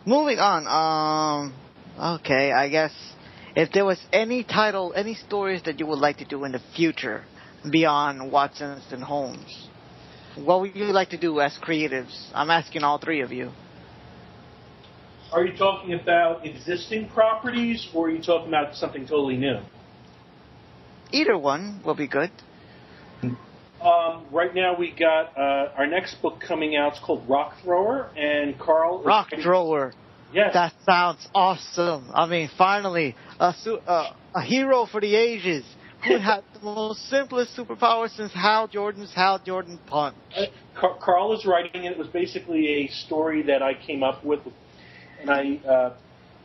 Moving on. Okay, I guess if there was any title, any stories that you would like to do in the future beyond Watson's and Holmes, what would you like to do as creatives? I'm asking all three of you. Are you talking about existing properties, or are you talking about something totally new? Either one will be good. Right now we got our next book coming out. It's called Rock Thrower, and Karl. Rock Thrower. Yes. That sounds awesome. I mean, finally, a hero for the ages who had the most simplest superpower since Hal Jordan's Hal Jordan punch. Karl is writing it. It was basically a story that I came up with, and I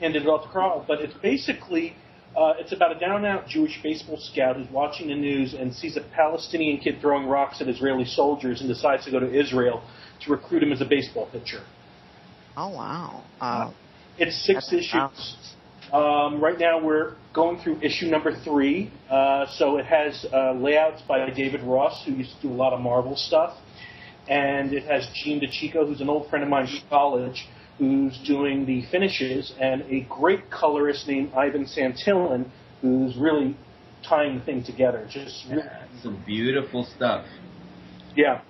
handed it off to Karl. But it's basically, it's about a down-and-out Jewish baseball scout who's watching the news and sees a Palestinian kid throwing rocks at Israeli soldiers and decides to go to Israel to recruit him as a baseball pitcher. Oh, wow. It's 6 issues. Right now we're going through issue number 3. So it has layouts by David Ross, who used to do a lot of Marvel stuff. And it has Gene DeChico, who's an old friend of mine from college, who's doing the finishes, and a great colorist named Ivan Santillan, who's really tying the thing together. Just really some beautiful stuff. Yeah.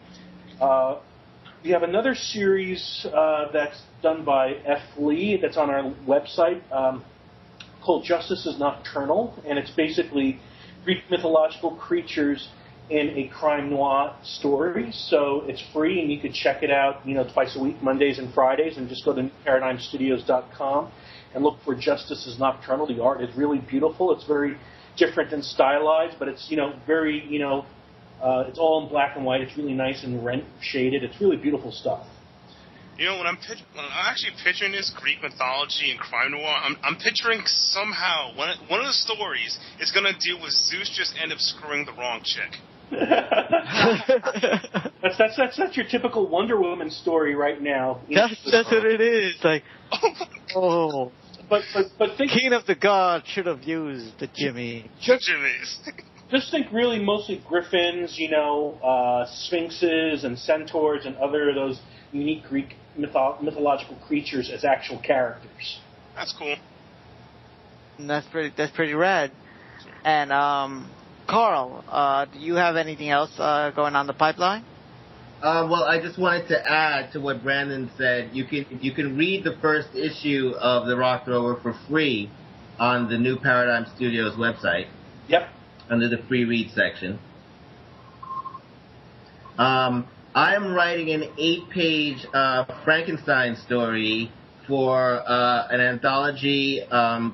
We have another series that's done by F. Lee that's on our website called Justice is Nocturnal, and it's basically Greek mythological creatures in a crime noir story. So it's free, and you could check it out, twice a week, Mondays and Fridays, and just go to ParadigmStudios.com and look for Justice is Nocturnal. The art is really beautiful. It's very different and stylized, but it's very it's all in black and white. It's really nice and rent shaded. It's really beautiful stuff. When I'm actually picturing this Greek mythology and crime noir, I'm picturing somehow one of the stories is going to deal with Zeus just end up screwing the wrong chick. That's your typical Wonder Woman story right now. That's what it is. Like, oh. But think, King of the Gods should have used the Jimmy. Jimmys. Just think really mostly griffins, sphinxes and centaurs and other of those unique Greek mythological creatures as actual characters. That's cool. That's pretty rad. And Karl, do you have anything else going on the pipeline? Well, I just wanted to add to what Brandon said. You can read the first issue of The Rock Thrower for free on the new Paradigm Studios website. Yep. Under the free read section. I am writing an 8-page Frankenstein story for an anthology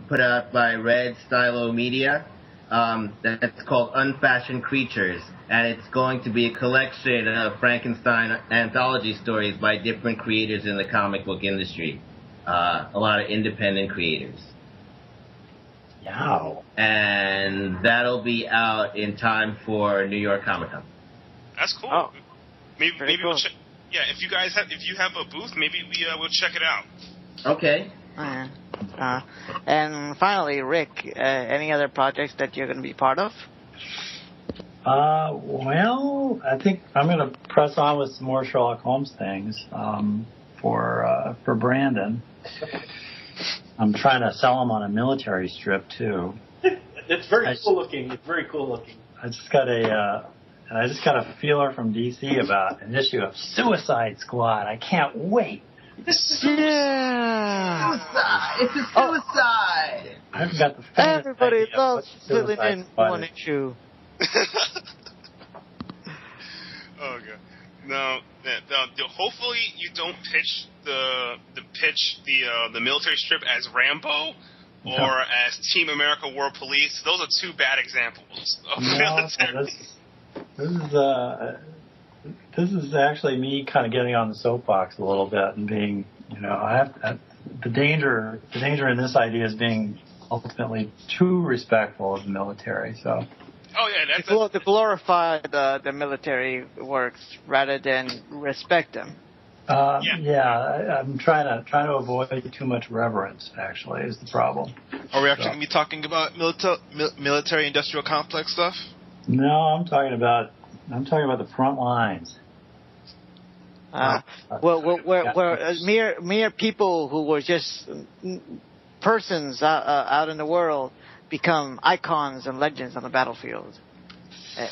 put out by Red Stylo Media that's called Unfashioned Creatures, and it's going to be a collection of Frankenstein anthology stories by different creators in the comic book industry, a lot of independent creators. Wow. And that'll be out in time for New York Comic Con. That's cool. Oh. Maybe cool. We'll check. Yeah, if you have a booth, maybe we'll check it out. Okay. And finally, Rick, any other projects that you're going to be part of? Well, I think I'm going to press on with some more Sherlock Holmes things for Brandon. I'm trying to sell him on a military strip too. It's very cool looking. It's very cool looking. I just got a feeler from DC about an issue of Suicide Squad. I can't wait. Yeah. Suicide! It's a suicide! I've got the Everybody loves filling in one issue. Oh god. No, hopefully you don't pitch the military strip as Rambo or as Team America World Police. Those are two bad examples of military. This is actually me kind of getting on the soapbox a little bit and being, the danger in this idea is being ultimately too respectful of the military. So. Oh yeah, that's to glorify the military works rather than respect them. I'm trying to avoid too much reverence. Actually, is the problem. Are we actually going to be talking about military industrial complex stuff? No, I'm talking about the front lines. Mere people who were just persons out in the world become icons and legends on the battlefield.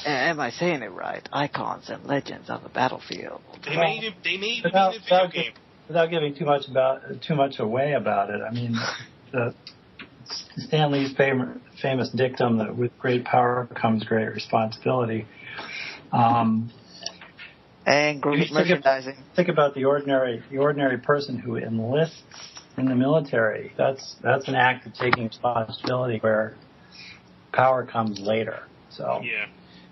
Am I saying it right? Icons and legends on the battlefield. They made it be in a video game. Without giving too much away about it, I mean, Stan Lee's famous dictum that with great power comes great responsibility. And great merchandising. Think about the ordinary person who enlists in the military. That's an act of taking responsibility where power comes later. So yeah.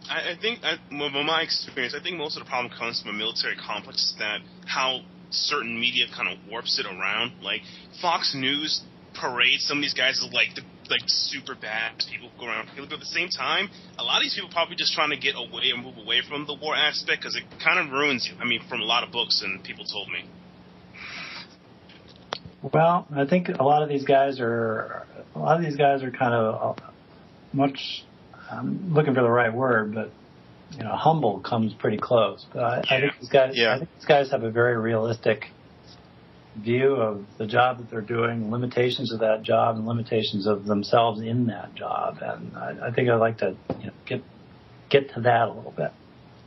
I think, from my experience, I think most of the problem comes from a military complex, that how certain media kind of warps it around. Like, Fox News parades some of these guys as, like super bad people who go around. But at the same time, a lot of these people are probably just trying to get away and move away from the war aspect, because it kind of ruins you. I mean, from a lot of books and people told me. Well, I think a lot of these guys are kind of much. I'm looking for the right word, but humble comes pretty close. But I think these guys. Yeah. I think these guys have a very realistic view of the job that they're doing, limitations of that job, and limitations of themselves in that job. And I think I'd like to get to that a little bit.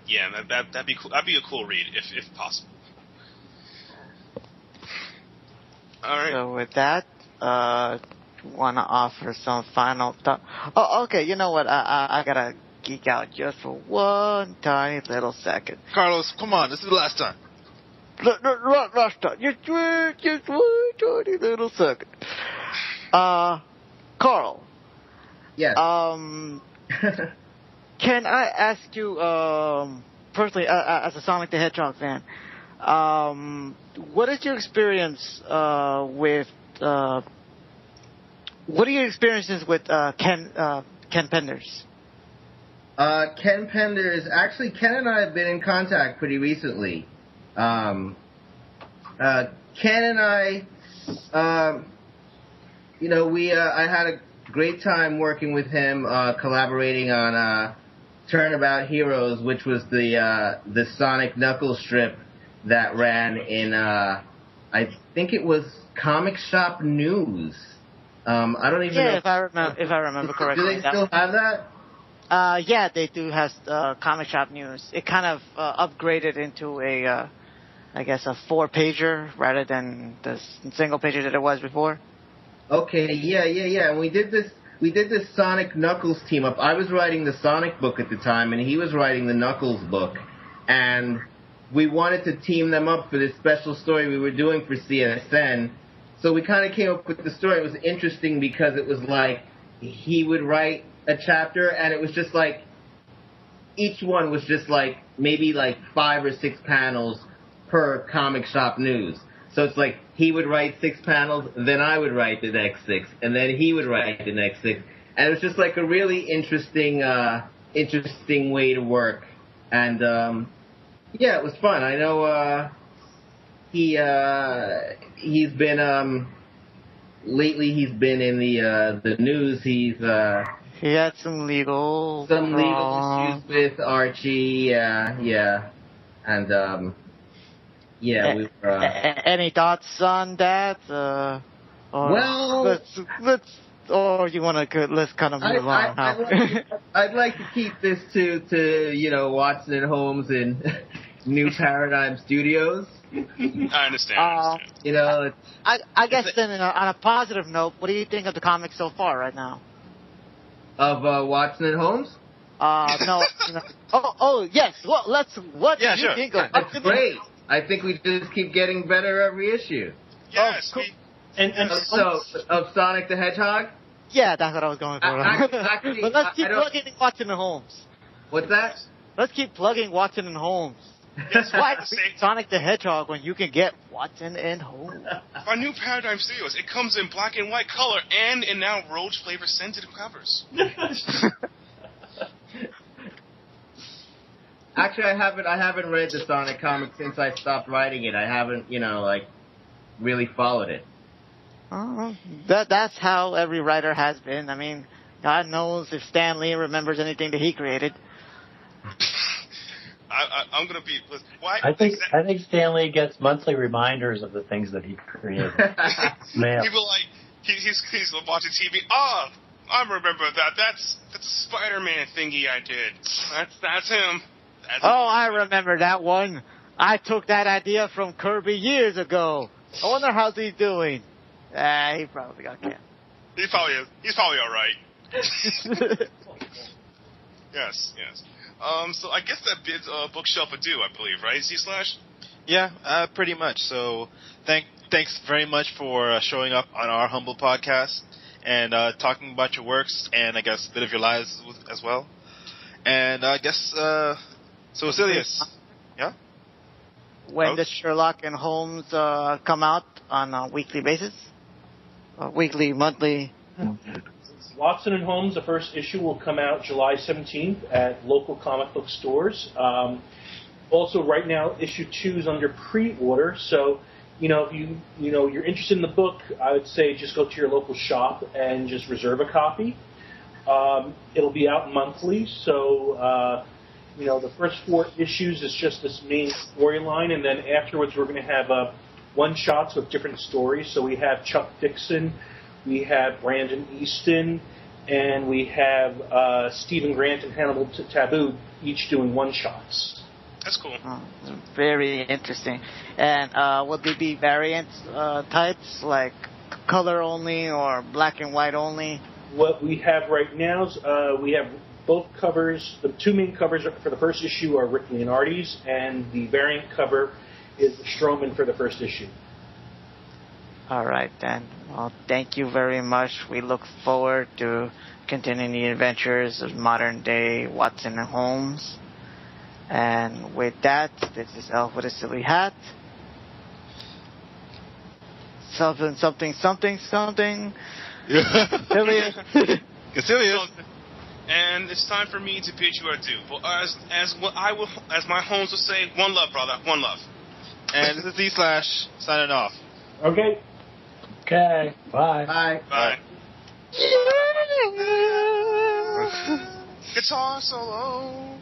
Yeah, that'd be cool. That'd be a cool read if possible. All right. So with that, want to offer some final thought? Oh, okay. You know what? I gotta geek out just for one tiny little second. Carlos, come on. This is the last time. Last time. Just one tiny little second. Karl. Yes. Can I ask you, personally, as a Sonic the Hedgehog fan, what is your experience with? What are your experiences with Ken Penders? Ken Penders. Actually, Ken and I have been in contact pretty recently. Ken and I, I had a great time working with him, collaborating on Turnabout Heroes, which was the Sonic Knuckles strip that ran in, I think it was Comic Shop News. I don't even know. Yeah, if I remember correctly. Do they still have that? Yeah, they do have Comic Shop News. It kind of upgraded into a, I guess, a 4-pager rather than the single pager that it was before. Okay, yeah. And we did this Sonic Knuckles team up. I was writing the Sonic book at the time, and he was writing the Knuckles book. And we wanted to team them up for this special story we were doing for CSN. So we kind of came up with the story. It was interesting because it was like he would write a chapter, and it was just like each one was just like maybe like 5 or 6 panels per Comic Shop News. So it's like he would write 6 panels, then I would write the next 6, and then he would write the next 6. And it was just like a really interesting way to work. And yeah, it was fun. I know he's been lately he's been in the news. He had some legal issues with Archie. Yeah, and yeah, we were. Any thoughts on that? Well, let's. Or you want to let's kind of move on. I'd like to keep this to Watson and Holmes and New Paradigm Studios. I understand. It's, I guess then on a positive note, what do you think of the comics so far right now? Of Watson and Holmes? No. Oh, yes. Well, what do you think of? That's great. I think we just keep getting better every issue. Yes. Cool. So, of Sonic the Hedgehog? Yeah, that's what I was going for. Actually, but let's keep plugging Watson and Holmes. What's that? Let's keep plugging Watson and Holmes. Why Sonic the Hedgehog when you can get Watson and Holmes? Our New Paradigm Studios, it comes in black and white color and in now roach flavor sensitive covers. Actually, I haven't read the Sonic comic since I stopped writing it. I haven't, really followed it. That's how every writer has been. I mean, God knows if Stan Lee remembers anything that he created. I'm gonna be. Why? I think Stan Lee gets monthly reminders of the things that he created. Man. People like he's watching TV. Ah, I remember that. That's a Spider-Man thingy I did. That's him. I remember that one. I took that idea from Kirby years ago. I wonder how's he doing. He probably got canceled. He probably is. He's probably all right. Yes. So I guess that bids Bookshelf adieu, I believe, right? C/? Yeah, pretty much. So thanks very much for showing up on our humble podcast and talking about your works and I guess a bit of your lives as well. And I guess so, Vasilius. Yeah. When does Sherlock and Holmes come out on a weekly basis? Weekly, monthly? Watson and Holmes, the first issue, will come out July 17th at local comic book stores. Also, right now, issue 2 is under pre-order. So, if you're interested in the book, I would say just go to your local shop and just reserve a copy. It'll be out monthly. So, the first 4 issues is just this main storyline, and then afterwards we're going to have one-shots with different stories. So we have Chuck Dixon, we have Brandon Easton, and we have Stephen Grant and Hannibal Taboo, each doing one-shots. That's cool. Oh, very interesting. And will there be variant types, like color only or black and white only? What we have right now is we have both covers. The 2 main covers for the first issue are Rick Leonardi's, and the variant cover is Stroman for the first issue. All right, then. Well, thank you very much. We look forward to continuing the adventures of modern-day Watson and Holmes. And with that, this is Elf with a Silly Hat. Something. Vasilius. And it's time for me to bid you adieu. Well, as my Holmes would say, one love, brother, one love. And this is C/ signing off. Okay. Okay. Bye. Bye. Guitar solo.